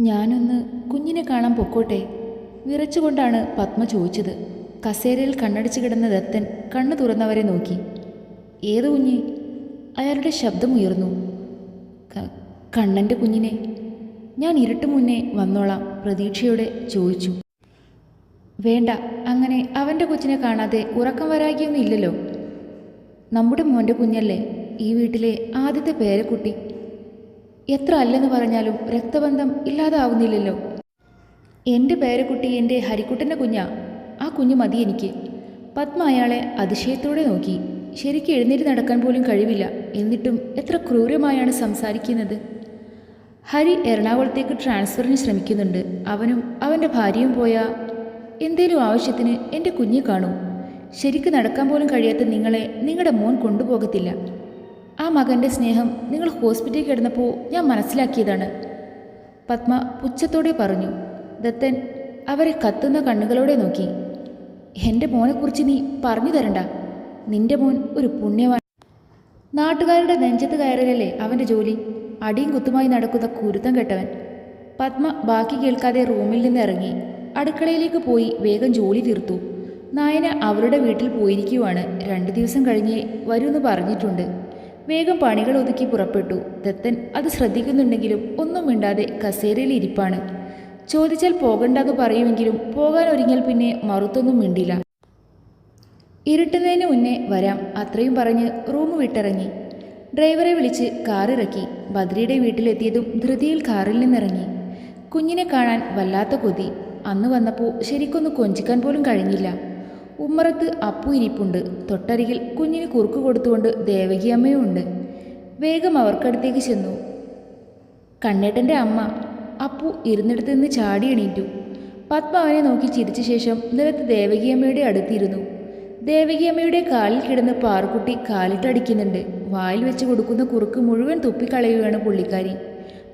ഞാനൊന്ന് കുഞ്ഞിനെ കാണാൻ പൊക്കോട്ടെ? വിറച്ചുകൊണ്ടാണ് പത്മ ചോദിച്ചത്. കസേരയിൽ കണ്ണടിച്ച് കിടന്ന ദത്തൻ കണ്ണു തുറന്നവരെ നോക്കി. ഏത് കുഞ്ഞ്? അയാളുടെ ശബ്ദമുയർന്നു. കണ്ണൻ്റെ കുഞ്ഞിനെ. ഞാൻ ഇരുട്ട് മുന്നേ വന്നോളാം പ്രതീക്ഷയോടെ ചോദിച്ചു. വേണ്ട, അങ്ങനെ അവൻ്റെ കൊച്ചിനെ കാണാതെ ഉറക്കം വരാകിയൊന്നും ഇല്ലല്ലോ. നമ്മുടെ മോൻ്റെ കുഞ്ഞല്ലേ, ഈ വീട്ടിലെ ആദ്യത്തെ പേരക്കുട്ടി. എത്ര അല്ലെന്ന് പറഞ്ഞാലും രക്തബന്ധം ഇല്ലാതാവുന്നില്ലല്ലോ. എൻ്റെ പേരക്കുട്ടി എൻ്റെ ഹരിക്കുട്ടൻ്റെ കുഞ്ഞാ. ആ കുഞ്ഞ് മതി എനിക്ക്. പത്മ അയാളെ അതിശയത്തോടെ നോക്കി. ശരിക്കും എഴുന്നേറ്റ് നടക്കാൻ പോലും കഴിവില്ല, എന്നിട്ടും എത്ര ക്രൂരമായാണ് സംസാരിക്കുന്നത്. ഹരി എറണാകുളത്തേക്ക് ട്രാൻസ്ഫറിന് ശ്രമിക്കുന്നുണ്ട്. അവനും അവൻ്റെ ഭാര്യയും പോയാൽ എന്തേലും ആവശ്യത്തിന് എൻ്റെ കുഞ്ഞെ കാണും. ശരിക്ക് നടക്കാൻ പോലും കഴിയാത്ത നിങ്ങളെ നിങ്ങളുടെ മോൻ കൊണ്ടുപോകത്തില്ല. ആ മകൻ്റെ സ്നേഹം നിങ്ങൾ ഹോസ്പിറ്റലിൽ കിടന്നപ്പോൾ ഞാൻ മനസ്സിലാക്കിയതാണ്. പത്മ പുച്ഛത്തോടെ പറഞ്ഞു. ദത്തൻ അവരെ കത്തുന്ന കണ്ണുകളോടെ നോക്കി. എൻ്റെ മോനെക്കുറിച്ച് നീ പറഞ്ഞു തരണ്ട. നിന്റെ മോൻ ഒരു പുണ്യവാൻ. നാട്ടുകാരുടെ നെഞ്ചത്ത് കയറലല്ലേ അവൻ്റെ ജോലി. അടിയും കുത്തുമായി നടക്കുന്ന കുരുത്തം കെട്ടവൻ. പത്മ ബാക്കി കേൾക്കാതെ റൂമിൽ നിന്ന് ഇറങ്ങി അടുക്കളയിലേക്ക് പോയി വേഗം ജോലി തീർത്തു. നായന അവരുടെ വീട്ടിൽ പോയിരിക്കുവാണ്. 2 ദിവസം കഴിഞ്ഞേ വരുമെന്ന് പറഞ്ഞിട്ടുണ്ട്. വേഗം പണികൾ ഒതുക്കി പുറപ്പെട്ടു. ദത്തൻ അത് ശ്രദ്ധിക്കുന്നുണ്ടെങ്കിലും ഒന്നും മിണ്ടാതെ കസേരയിൽ ഇരിപ്പാണ്. ചോദിച്ചാൽ പോകണ്ടെന്ന് പറയുമെങ്കിലും പോകാൻ ഒരുങ്ങിയാൽ പിന്നെ മറുത്തൊന്നും മിണ്ടില്ല. ഇരുട്ടുന്നതിന് മുന്നേ വരാം അത്രയും പറഞ്ഞ് റൂം വിട്ടിറങ്ങി. ഡ്രൈവറെ വിളിച്ച് കാറിറക്കി. ബദ്രിയുടെ വീട്ടിലെത്തിയതും ധൃതിയിൽ കാറിൽ നിന്നിറങ്ങി. കുഞ്ഞിനെ കാണാൻ വല്ലാത്ത കൊതി. അന്ന് വന്നപ്പോൾ ശരിക്കൊന്ന് കൊഞ്ചിക്കാൻ പോലും കഴിഞ്ഞില്ല. ഉമ്മറത്ത് അപ്പു ഇരിപ്പുണ്ട്. തൊട്ടരികിൽ കുഞ്ഞിന് കുറുക്ക് കൊടുത്തുകൊണ്ട് ദേവകിയമ്മയും ഉണ്ട്. വേഗം അവർക്കടുത്തേക്ക് ചെന്നു. കണ്ണേട്ടൻ്റെ അമ്മ. അപ്പു ഇരുന്നിടത്ത് നിന്ന് ചാടി എണീറ്റു. പത്മ അവനെ നോക്കി ചിരിച്ച ശേഷം നിലത്ത് ദേവകിയമ്മയുടെ അടുത്തിരുന്നു. ദേവകിയമ്മയുടെ കാലിൽ കിടന്ന് പാറുക്കുട്ടി കാലിട്ടടിക്കുന്നുണ്ട്. വായിൽ വെച്ച് കൊടുക്കുന്ന കുറുക്ക് മുഴുവൻ തുപ്പിക്കളയുകയാണ് പുള്ളിക്കാരി.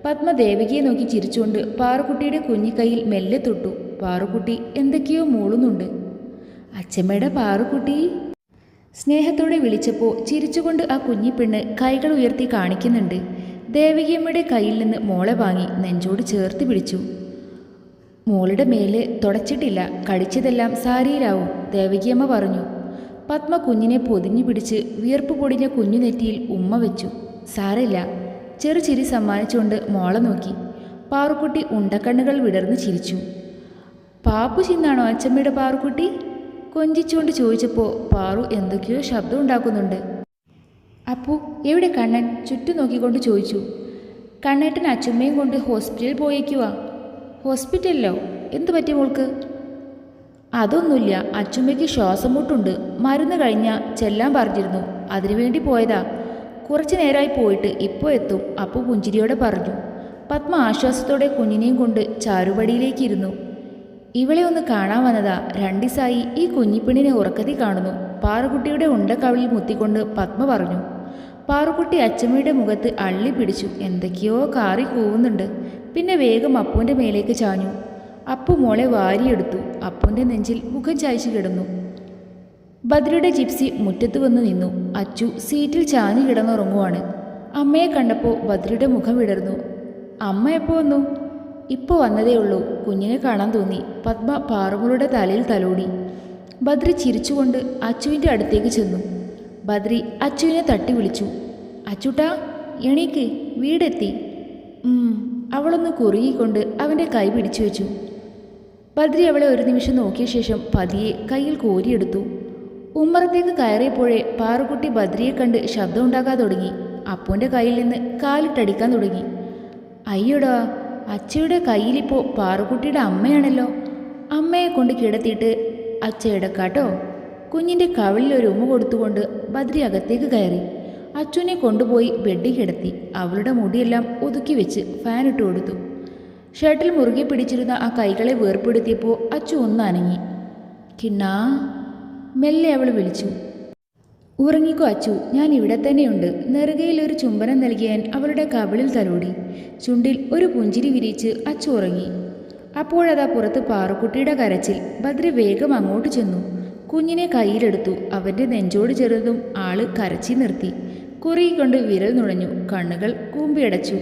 പത്മ ദേവകിയെ നോക്കി ചിരിച്ചുകൊണ്ട് പാറുക്കുട്ടിയുടെ കുഞ്ഞിക്കൈയിൽ മെല്ലെ തൊട്ടു. പാറുക്കുട്ടി എന്തൊക്കെയോ മൂളുന്നുണ്ട്. അച്ഛമ്മയുടെ പാറുക്കുട്ടി സ്നേഹത്തോടെ വിളിച്ചപ്പോൾ ചിരിച്ചുകൊണ്ട് ആ കുഞ്ഞിപ്പെണ്ണ് കൈകൾ ഉയർത്തി കാണിക്കുന്നുണ്ട്. ദേവകിയമ്മയുടെ കയ്യിൽ നിന്ന് മോളെ വാങ്ങി നെഞ്ചോട് ചേർത്ത് പിടിച്ചു. മോളുടെ മേല് തുടച്ചിട്ടില്ല, കടിച്ചതെല്ലാം സാരിയിലാവും, ദേവകിയമ്മ പറഞ്ഞു. പത്മ കുഞ്ഞിനെ പൊതിഞ്ഞു പിടിച്ച് വിയർപ്പ് പൊടിഞ്ഞ കുഞ്ഞു നെറ്റിയിൽ ഉമ്മ വെച്ചു. സാരമില്ല. ചെറുചിരി സമ്മാനിച്ചുകൊണ്ട് മോളെ നോക്കി. പാറുക്കുട്ടി ഉണ്ടക്കണ്ണുകൾ വിടർന്ന് ചിരിച്ചു. പാപ്പു ചിന്നാണോ അച്ഛമ്മയുടെ പാറുക്കുട്ടി? കൊഞ്ചിച്ചുകൊണ്ട് ചോദിച്ചപ്പോൾ പാറു എന്തൊക്കെയോ ശബ്ദം ഉണ്ടാക്കുന്നുണ്ട്. അപ്പു എവിടെ കണ്ണൻ? ചുറ്റും നോക്കിക്കൊണ്ട് ചോദിച്ചു. കണ്ണേട്ടൻ അച്ഛമ്മയും കൊണ്ട് ഹോസ്പിറ്റലിൽ പോയേക്കുവാ. ഹോസ്പിറ്റലിലോ? എന്തു പറ്റി മോൾക്ക്? അതൊന്നുമില്ല, അച്ഛമ്മയ്ക്ക് ശ്വാസം മുട്ടുണ്ട്. മരുന്ന് കഴിഞ്ഞാൽ ചെല്ലാൻ പറഞ്ഞിരുന്നു, അതിനുവേണ്ടി പോയതാ. കുറച്ചു നേരമായി പോയിട്ട് ഇപ്പോൾ എത്തും, അപ്പു പുഞ്ചിരിയോടെ പറഞ്ഞു. പത്മ ആശ്വാസത്തോടെ കുഞ്ഞിനെയും കൊണ്ട് ചാരുപടിയിലേക്കിരുന്നു. ഇവളെ ഒന്ന് കാണാൻ വന്നതാ. 2 ദിവസമായി ഈ കുഞ്ഞിപ്പെണ്ണിനെ ഉറക്കത്തിൽ കാണുന്നു. പാറുക്കുട്ടിയുടെ ഉണ്ടക്കവിളിൽ മുത്തിക്കൊണ്ട് പത്മ പറഞ്ഞു. പാറുക്കുട്ടി അച്ചമ്മയുടെ മുഖത്ത് അള്ളി പിടിച്ചു. എന്തൊക്കെയോ കാറി കൂവുന്നുണ്ട്. പിന്നെ വേഗം അപ്പുവിൻ്റെ മേലേക്ക് ചാഞ്ഞു. അപ്പു മോളെ വാരിയെടുത്തു. അപ്പുവിൻ്റെ നെഞ്ചിൽ മുഖം ചായച്ചു കിടന്നു. ബദ്രിയുടെ ജിപ്സി മുറ്റത്ത് വന്ന് നിന്നു. അച്ചു സീറ്റിൽ ചാഞ്ഞു കിടന്നുറങ്ങുവാണ്. അമ്മയെ കണ്ടപ്പോൾ ബദ്രിയുടെ മുഖം വിടർന്നു. അമ്മ എപ്പോൾ വന്നു? ഇപ്പോൾ വന്നതേ ഉള്ളൂ. കുഞ്ഞിനെ കാണാൻ തോന്നി. പത്മ പാറുകളുടെ തലയിൽ തലോടി. ബദ്രി ചിരിച്ചുകൊണ്ട് അച്ചുവിൻ്റെ അടുത്തേക്ക് ചെന്നു. ബദ്രി അച്ചുവിനെ തട്ടി വിളിച്ചു. അച്ചുട്ടാ എണീക്ക്, വീടെത്തി. അവളൊന്ന് കുറുകിക്കൊണ്ട് അവൻ്റെ കൈ പിടിച്ചു വെച്ചു. ബദ്രി അവളെ ഒരു നിമിഷം നോക്കിയ ശേഷം പതിയെ കയ്യിൽ കോരിയെടുത്തു. ഉമ്മറത്തേക്ക് കയറിയപ്പോഴേ പാറുക്കുട്ടി ബദ്രിയെ കണ്ട് ശബ്ദമുണ്ടാക്കാൻ തുടങ്ങി. അപ്പുവിൻ്റെ കയ്യിൽ നിന്ന് കാലിട്ടടിക്കാൻ തുടങ്ങി. അയ്യോടാ, അച്ചയുടെ കയ്യിലിപ്പോൾ പാറുക്കുട്ടിയുടെ അമ്മയാണല്ലോ. അമ്മയെ കൊണ്ട് കിടത്തിയിട്ട് അച്ച എടുക്കാട്ടോ. കുഞ്ഞിൻ്റെ കവിളിൽ ഒരു ഉമ്മ കൊടുത്തുകൊണ്ട് ബദ്രി അകത്തേക്ക് കയറി. അച്ചുവിനെ കൊണ്ടുപോയി ബെഡിൽ കിടത്തി. അവളുടെ മുടിയെല്ലാം ഒതുക്കി വെച്ച് ഫാൻ ഇട്ട് കൊടുത്തു. ഷർട്ടിൽ മുറുകെ പിടിച്ചിരുന്ന ആ കൈകളെ വേർപ്പെടുത്തിയപ്പോൾ അച്ചു ഒന്ന് അനങ്ങി. കിണ്ണാ, മെല്ലെ അവൾ വിളിച്ചു. ഉറങ്ങിക്കോ അച്ചു, ഞാൻ ഇവിടെ തന്നെയുണ്ട്. നെറുകയിൽ ഒരു ചുംബനം നൽകിയാൻ അവളുടെ കവിളിൽ തലോടി. ചുണ്ടിൽ ഒരു പുഞ്ചിരി വിരിച്ച് അച്ചു ഉറങ്ങി. അപ്പോഴതാ പുറത്ത് പാറുക്കുട്ടിയുടെ കരച്ചിൽ. ബദ്രി വേഗം അങ്ങോട്ട് ചെന്നു. കുഞ്ഞിനെ കയ്യിലെടുത്തു. അവൻ്റെ നെഞ്ചോട് ചെറുതും ആള് കരച്ചി നിർത്തി. കുറുകിക്കൊണ്ട് വിരൽ നുഴഞ്ഞു. കണ്ണുകൾ കൂമ്പിയടച്ചു.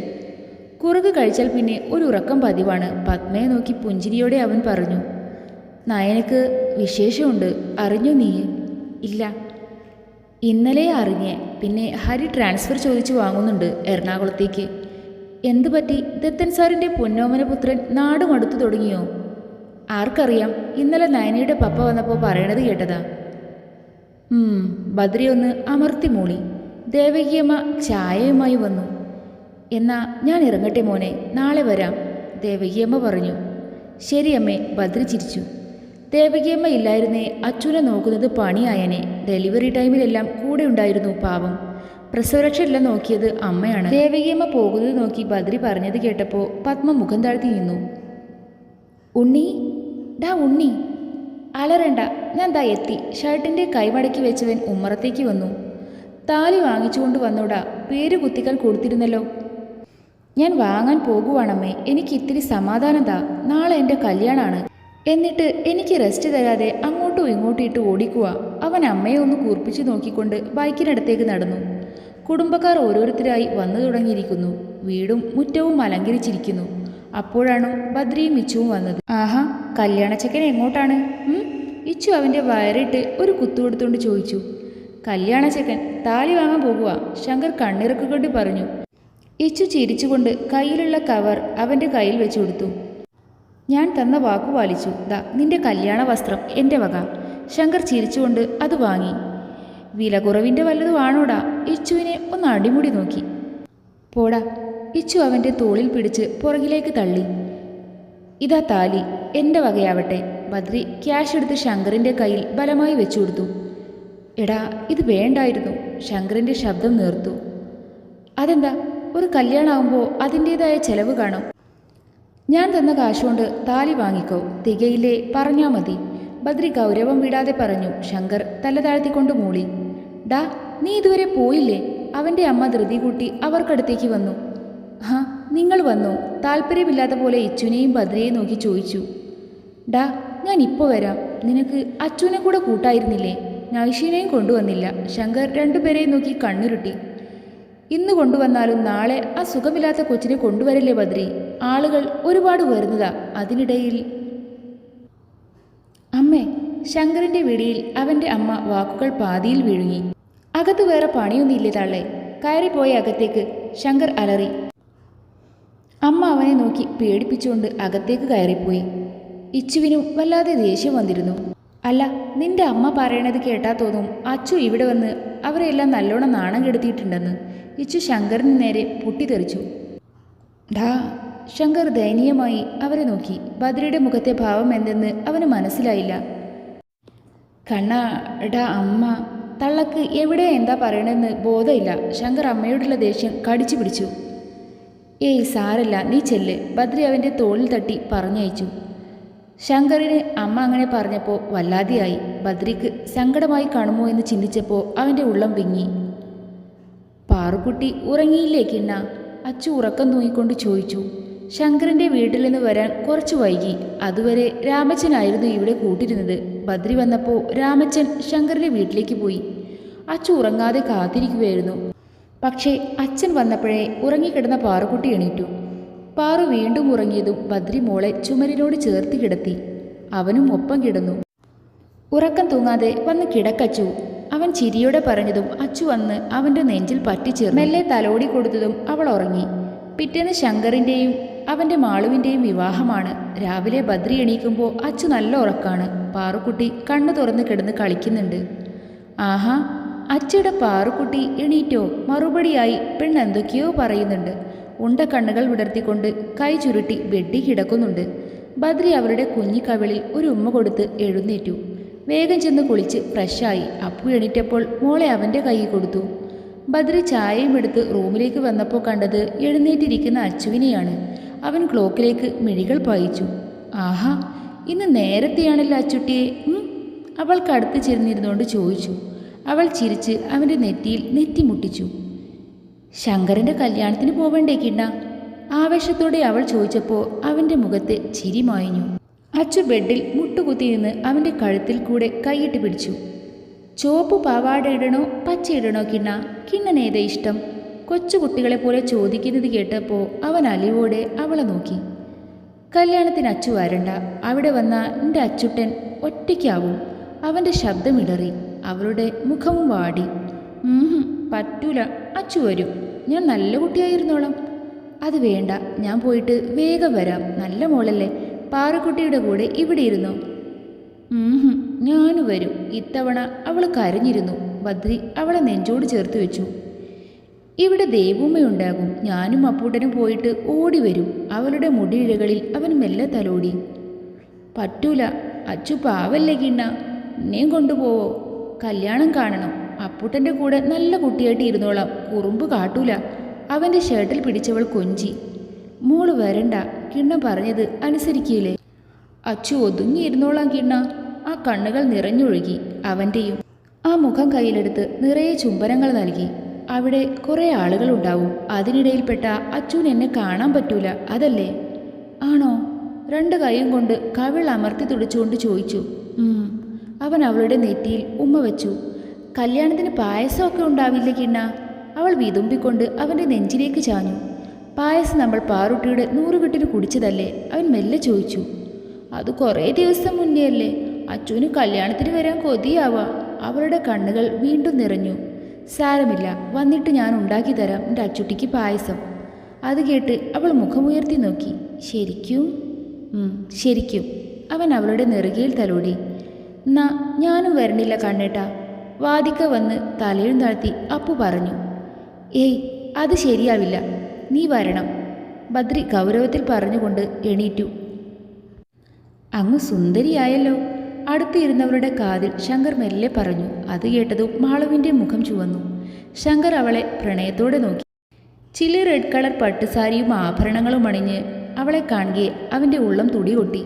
കുറുക് കഴിച്ചാൽ പിന്നെ ഒരു ഉറക്കം പതിവാണ്. പത്മയെ നോക്കി പുഞ്ചിരിയോടെ അവൻ പറഞ്ഞു. നയനക്ക് വിശേഷമുണ്ട്, അറിഞ്ഞോ നീ? ഇല്ല, ഇന്നലെ അറിഞ്ഞേ. പിന്നെ ഹരി ട്രാൻസ്ഫർ ചോദിച്ചു വാങ്ങുന്നുണ്ട് എറണാകുളത്തേക്ക്. എന്തു പറ്റി? ദത്തൻ സാറിൻ്റെ പൊന്നോമനപുത്രൻ നാട് മടുത്തു തുടങ്ങിയോ? ആർക്കറിയാം, ഇന്നലെ നയനയുടെ പപ്പ വന്നപ്പോൾ പറയണത് കേട്ടതാ. ബദ്രി ഒന്ന് അമർത്തി മൂളി. ദേവകിയമ്മ ചായയുമായി വന്നു. എന്നാ ഞാൻ ഇറങ്ങട്ടെ മോനെ, നാളെ വരാം, ദേവകിയമ്മ പറഞ്ഞു. ശരി അമ്മേ, ബദ്രി ചിരിച്ചു. ദേവകിയമ്മ ഇല്ലായിരുന്നേ അച്ഛനെ നോക്കുന്നത് പണിയായനെ. ഡെലിവറി ടൈമിലെല്ലാം കൂടെ ഉണ്ടായിരുന്നു പാവം. പ്രസവരക്ഷയെല്ലാം നോക്കിയത് അമ്മയാണ്. ദേവകിയമ്മ പോകുന്നത് നോക്കി ബദ്രി പറഞ്ഞത് കേട്ടപ്പോൾ പത്മ മുഖം താഴ്ത്തി നിന്നു. ഉണ്ണി, ഡാ ഉണ്ണി, അലറണ്ട, ഞാൻ ദാ എത്തി. ഷർട്ടിൻ്റെ കൈമടക്കി വെച്ചവൻ ഉമ്മറത്തേക്ക് വന്നു. താലി വാങ്ങിച്ചുകൊണ്ട് വന്നോടാ, പേര് കുത്തിക്കൽ കൊടുത്തിരുന്നല്ലോ. ഞാൻ വാങ്ങാൻ പോകുവാണമ്മേ, എനിക്ക് ഇത്തിരി സമാധാനം താ. നാളെ എൻ്റെ കല്യാണമാണ്. എന്നിട്ട് എനിക്ക് റെസ്റ്റ് തരാതെ അങ്ങോട്ടും ഇങ്ങോട്ടും ഇട്ട് ഓടിക്കുക. അവൻ അമ്മയെ ഒന്ന് കൂർപ്പിച്ചു നോക്കിക്കൊണ്ട് ബൈക്കിനടുത്തേക്ക് നടന്നു. കുടുംബക്കാർ ഓരോരുത്തരായി വന്നു തുടങ്ങിയിരിക്കുന്നു. വീടും മുറ്റവും അലങ്കരിച്ചിരിക്കുന്നു. അപ്പോഴാണ് ബദ്രിയും ഇച്ചുവും വന്നത്. ആഹാ, കല്യാണച്ചക്കൻ എങ്ങോട്ടാണ്? ഇച്ചു അവൻ്റെ വയറിട്ട് ഒരു കുത്തുകൊടുത്തുകൊണ്ട് ചോദിച്ചു. കല്യാണച്ചക്കൻ താലി വാങ്ങാൻ പോകുക, ശങ്കർ കണ്ണിറക്കുകൊണ്ട് പറഞ്ഞു. ഇച്ചു ചിരിച്ചുകൊണ്ട് കയ്യിലുള്ള കവർ അവൻ്റെ കയ്യിൽ വെച്ചു കൊടുത്തു. ഞാൻ തന്ന വാക്കു പാലിച്ചു. ദാ നിന്റെ കല്യാണ വസ്ത്രം എൻ്റെ വക. ശങ്കർ ചിരിച്ചുകൊണ്ട് അത് വാങ്ങി. വില കുറവിൻ്റെ വല്ലതും ആണോടാ? ഇച്ചുവിനെ ഒന്ന് അടിമുടി നോക്കി. പോടാ. ഇച്ചു അവൻ്റെ തോളിൽ പിടിച്ച് പുറകിലേക്ക് തള്ളി. ഇതാ താലി, എൻ്റെ വകയാവട്ടെ. ബദ്രി ക്യാഷ് എടുത്ത് ശങ്കറിൻ്റെ കയ്യിൽ ബലമായി വെച്ചു കൊടുത്തു. എടാ, ഇത് വേണ്ടായിരുന്നു. ശങ്കറിൻ്റെ ശബ്ദം നേർത്തു. അതെന്താ? ഒരു കല്യാണമാകുമ്പോൾ അതിൻ്റേതായ ചെലവ് കാണും. ഞാൻ തന്ന കാശുകൊണ്ട് താലി വാങ്ങിക്കോ, തികയില്ലേ പറഞ്ഞാൽ മതി, ബദ്രി ഗൗരവം വിടാതെ പറഞ്ഞു. ശങ്കർ തല താഴ്ത്തിക്കൊണ്ട് മൂളി. ഡാ, നീ ഇതുവരെ പോയില്ലേ? അവൻ്റെ അമ്മ ധൃതി കൂട്ടി അവർക്കടുത്തേക്ക് വന്നു. ഹാ, നിങ്ങൾ വന്നോ? താല്പര്യമില്ലാത്ത പോലെ ഇച്ചുനെയും ബദ്രിയെയും നോക്കി ചോദിച്ചു. ഡാ, ഞാൻ ഇപ്പോൾ വരാം. നിനക്ക് അച്ചുവിനെ കൂടെ കൂട്ടായിരുന്നില്ലേ? നൈഷീനെയും കൊണ്ടുവന്നില്ല. ശങ്കർ രണ്ടുപേരെയും നോക്കി കണ്ണുരുട്ടി. ഇന്ന് കൊണ്ടുവന്നാലും നാളെ ആ സുഖമില്ലാത്ത കൊച്ചിനെ കൊണ്ടുവരില്ലേ ബദ്രി? ആളുകൾ ഒരുപാട് വരുന്നതാ. അതിനിടയിൽ അമ്മേ, ശങ്കറിൻ്റെ വിടിയിൽ അവൻ്റെ അമ്മ വാക്കുകൾ പാതിയിൽ വിഴുങ്ങി. അകത്ത് വേറെ പണിയൊന്നുമില്ലേ തള്ളേ? കയറിപ്പോയ അകത്തേക്ക്, ശങ്കർ അലറി. അമ്മ അവനെ നോക്കി പേടിപ്പിച്ചുകൊണ്ട് അകത്തേക്ക് കയറിപ്പോയി. ഇച്ചുവിനും വല്ലാതെ ദേഷ്യം വന്നിരുന്നു. അല്ല, നിന്റെ അമ്മ പറയണത് കേട്ടാ തോന്നും അച്ചു ഇവിടെ വന്ന് അവരെല്ലാം നല്ലോണം നാണം കെടുത്തിയിട്ടുണ്ടെന്ന്. ഇച്ചു ശങ്കറിന് നേരെ പൊട്ടിത്തെറിച്ചു. ഡാ, ശങ്കർ ദയനീയമായി അവരെ നോക്കി. ബദ്രിയുടെ മുഖത്തെ ഭാവം എന്തെന്ന് അവന് മനസ്സിലായില്ല. കണ്ണാ, ഡാ അമ്മ. തള്ളക്ക് എവിടെ എന്താ പറയണമെന്ന് ബോധമില്ല. ശങ്കർ അമ്മയോടുള്ള ദേഷ്യം കടിച്ചു പിടിച്ചു. ഏയ് സാരല്ല, നീ ചെല്ല്, ബദ്രി അവൻ്റെ തോളിൽ തട്ടി പറഞ്ഞയച്ചു. ശങ്കറിന് അമ്മ അങ്ങനെ പറഞ്ഞപ്പോൾ വല്ലാതെയായി. ബദ്രിക്ക് സങ്കടമായി കാണുമോ എന്ന് ചിന്തിച്ചപ്പോൾ അവൻ്റെ ഉള്ളം വിങ്ങി. പാറുക്കുട്ടി ഉറങ്ങിയില്ലേ കിണ്ണ? അച്ചു ഉറക്കം തൂങ്ങിക്കൊണ്ട് ചോദിച്ചു. ശങ്കറിൻ്റെ വീട്ടിൽ നിന്ന് വരാൻ കുറച്ചു വൈകി. അതുവരെ രാമച്ചനായിരുന്നു ഇവിടെ കൂട്ടിരുന്നത്. ബദ്രി വന്നപ്പോൾ രാമച്ചൻ ശങ്കറിൻ്റെ വീട്ടിലേക്ക് പോയി. അച്ചു ഉറങ്ങാതെ കാത്തിരിക്കുകയായിരുന്നു. പക്ഷേ അച്ഛൻ വന്നപ്പോഴേ ഉറങ്ങിക്കിടന്ന പാറുക്കുട്ടി എണീറ്റു. പാറു വീണ്ടും ഉറങ്ങിയതും ബദ്രി മോളെ ചുമരിനോട് ചേർത്ത് കിടത്തി. അവനും ഒപ്പം കിടന്നു. ഉറക്കം തൂങ്ങാതെ വന്ന് കിടക്കച്ചു, അവൻ ചിരിയോടെ പറഞ്ഞതും അച്ചു വന്ന് അവൻ്റെ നെഞ്ചിൽ പറ്റിച്ചേർന്നു. മെല്ലെ തലോടി കൊടുത്തതും അവൾ ഉറങ്ങി. പിറ്റേന്ന് ശങ്കറിൻ്റെയും അവൻ്റെ മാളുവിൻ്റെയും വിവാഹമാണ്. രാവിലെ ബദ്രി എണീക്കുമ്പോൾ അച്ചു നല്ല ഉറക്കാണ്. പാറുക്കുട്ടി കണ്ണു തുറന്ന് കിടന്ന് കളിക്കുന്നുണ്ട്. ആഹാ, അച്ചയുടെ പാറുക്കുട്ടി എണീറ്റോ? മറുപടിയായി പെണ്ണെന്തൊക്കെയോ പറയുന്നുണ്ട്. ഉണ്ട കണ്ണുകൾ വിടർത്തിക്കൊണ്ട് കൈ ചുരുട്ടി ബെഡി കിടക്കുന്നുണ്ട്. ബദ്രി അവരുടെ കുഞ്ഞിക്കവിളിൽ ഒരു ഉമ്മ കൊടുത്ത് എഴുന്നേറ്റു. വേഗം ചെന്ന് കുളിച്ച് ഫ്രഷായി. അപ്പു എണീറ്റപ്പോൾ മോളെ അവൻ്റെ കൈ കൊടുത്തു. ബദ്രി ചായയും എടുത്ത് റൂമിലേക്ക് വന്നപ്പോൾ കണ്ടത് എഴുന്നേറ്റിരിക്കുന്ന അച്ചുവിനെയാണ്. അവൻ ക്ലോക്കിലേക്ക് മിഴികൾ പായിച്ചു. ആഹാ, ഇന്ന് നേരത്തെയാണല്ലോ അച്ചുട്ടിയെ. അവൾക്കടുത്ത് ചെന്നിരുന്നുകൊണ്ട് ചോദിച്ചു. അവൾ ചിരിച്ച് അവൻ്റെ നെറ്റിയിൽ നെറ്റി മുട്ടിച്ചു. ശങ്കരൻ്റെ കല്യാണത്തിന് പോവേണ്ടേ കിണ്ണ? ആവേശത്തോടെ അവൾ ചോദിച്ചപ്പോൾ അവൻ്റെ മുഖത്തെ ചിരി മായഞ്ഞു. അച്ചു ബെഡിൽ മുട്ടുകുത്തി നിന്ന് അവൻ്റെ കഴുത്തിൽ കൂടെ കൈയിട്ട് പിടിച്ചു. ചുവപ്പ് പാവാട ഇടണോ പച്ച ഇടണോ കിണ്ണ? കിണ്ണനേതാ ഇഷ്ടം? കൊച്ചുകുട്ടികളെ പോലെ ചോദിക്കുന്നത് കേട്ടപ്പോൾ അവൻ അലിവോടെ അവളെ നോക്കി. കല്യാണത്തിന് അച്ചു വരണ്ട, അവിടെ വന്ന എൻ്റെ അച്ചുട്ടൻ ഒറ്റയ്ക്കാവും. അവൻ്റെ ശബ്ദമിടറി, അവളുടെ മുഖവും വാടി. പറ്റൂല, അച്ചു വരും, ഞാൻ നല്ല കുട്ടിയായിരുന്നോളാം. അത് വേണ്ട, ഞാൻ പോയിട്ട് വേഗം വരാം. നല്ല മോളല്ലേ, പാറക്കുട്ടിയുടെ കൂടെ ഇവിടെ ഇരുന്നോ. ഞാനും വരും. ഇത്തവണ അവൾ കരഞ്ഞിരുന്നു. ബദ്രി അവളെ നെഞ്ചോട് ചേർത്ത് വെച്ചു. ഇവിടെ ദേവുമ്മയുണ്ടാകും. ഞാനും അപ്പൂട്ടനും പോയിട്ട് ഓടി വരും. അവളുടെ മുടിയിഴകളിൽ അവൻ മെല്ലെ തലോടി. പറ്റൂല, അച്ചു പാവല്ലേ കിണ്ണ, എന്നെയും കൊണ്ടുപോവോ? കല്യാണം കാണണം. അപ്പൂട്ടൻ്റെ കൂടെ നല്ല കുട്ടിയായിട്ട് ഇരുന്നോളാം, കുറുമ്പ് കാട്ടൂല. അവൻ്റെ ഷർട്ടിൽ പിടിച്ചവൾ കൊഞ്ചി. മോള് വരണ്ട, കിണ്ണ പറഞ്ഞത് അനുസരിക്കില്ലേ? അച്ചു ഒതുങ്ങിയിരുന്നോളാം കിണ്ണ. ആ കണ്ണുകൾ നിറഞ്ഞൊഴുകി അവൻ്റെയും. ആ മുഖം കയ്യിലെടുത്ത് നിറയെ ചുംബനങ്ങൾ നൽകി. അവിടെ കുറേ ആളുകളുണ്ടാവും. അതിനിടയിൽപ്പെട്ട അച്ചുവിന് എന്നെ കാണാൻ പറ്റൂല, അതല്ലേ? ആണോ? 2 കൈയും കൊണ്ട് കവിൾ അമർത്തി തുടിച്ചുകൊണ്ട് ചോദിച്ചു. അവൻ അവളുടെ നെറ്റിയിൽ ഉമ്മ വെച്ചു. കല്യാണത്തിന് പായസമൊക്കെ ഉണ്ടാവില്ല കിണ്ണ? അവൾ വിതുമ്പിക്കൊണ്ട് അവൻ്റെ നെഞ്ചിലേക്ക് ചാഞ്ഞു. പായസം നമ്മൾ പാറുട്ടിയുടെ 100 കെട്ടിന് കുടിച്ചതല്ലേ? അവൻ മെല്ലെ ചോദിച്ചു. അത് കുറേ ദിവസം മുന്നേ അല്ലേ? അച്ചുവിന് കല്യാണത്തിന് വരാൻ കൊതിയാവാ. അവളുടെ കണ്ണുകൾ വീണ്ടും നിറഞ്ഞു. സാരമില്ല, വന്നിട്ട് ഞാൻ ഉണ്ടാക്കി തരാം എൻ്റെ അച്ചുട്ടിക്ക് പായസം. അത് കേട്ട് അവൾ മുഖമുയർത്തി നോക്കി. ശരിക്കും? ശരിക്കും. അവൻ അവളുടെ നെറുകയിൽ തലോടി. എന്നാ ഞാനും വരണില്ല കണ്ണേട്ടാ. വാദിക്ക വന്ന് തലയും താഴ്ത്തി അപ്പു പറഞ്ഞു. ഏയ്, അത് ശരിയാവില്ല, നീ വരണം. ബദ്രി ഗൗരവത്തിൽ പറഞ്ഞുകൊണ്ട് എണീറ്റു. അങ്ങ് സുന്ദരിയായല്ലോ. അടുത്തിരുന്നവളുടെ കാതിൽ ശങ്കർ മെല്ലെ പറഞ്ഞു. അത് കേട്ടതും മാളുവിൻ്റെ മുഖം ചുവന്നു. ശങ്കർ അവളെ പ്രണയത്തോടെ നോക്കി. ചില റെഡ് കളർ പട്ടുസാരിയും ആഭരണങ്ങളും അണിഞ്ഞ് അവളെ കാണുകയെ അവൻ്റെ ഉള്ളം തുടികൊട്ടി.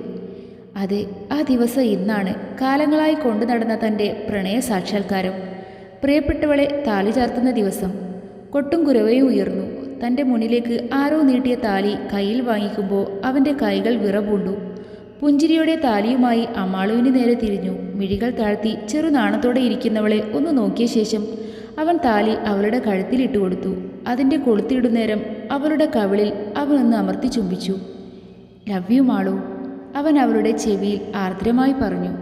അതെ, ആ ദിവസം ഇന്നാണ്. കാലങ്ങളായി കൊണ്ടു നടന്ന തൻ്റെ പ്രണയ സാക്ഷാത്കാരം. പ്രിയപ്പെട്ടവളെ താലി ചാർത്തുന്ന ദിവസം. കൊട്ടും കുരവയും ഉയർന്നു. തൻ്റെ മുന്നിലേക്ക് ആരോ നീട്ടിയ താലി കയ്യിൽ വാങ്ങിക്കുമ്പോൾ അവൻ്റെ കൈകൾ വിറപൂണ്ടു. പുഞ്ചിരിയോടെ താലിയുമായി അമ്മാളുവിന് നേരെ തിരിഞ്ഞു. മിഴികൾ താഴ്ത്തി ചെറുനാണത്തോടെ ഇരിക്കുന്നവളെ ഒന്ന് നോക്കിയ ശേഷം അവൻ താലി അവളുടെ കഴുത്തിലിട്ട് കൊടുത്തു. അതിൻ്റെ കൊളുത്തിയിടുന്നേരം അവളുടെ കവിളിൽ അവനൊന്ന് അമർത്തി ചുംബിച്ചു. ലവ് യു മാളു, അവൻ അവളുടെ ചെവിയിൽ ആർദ്രമായി പറഞ്ഞു.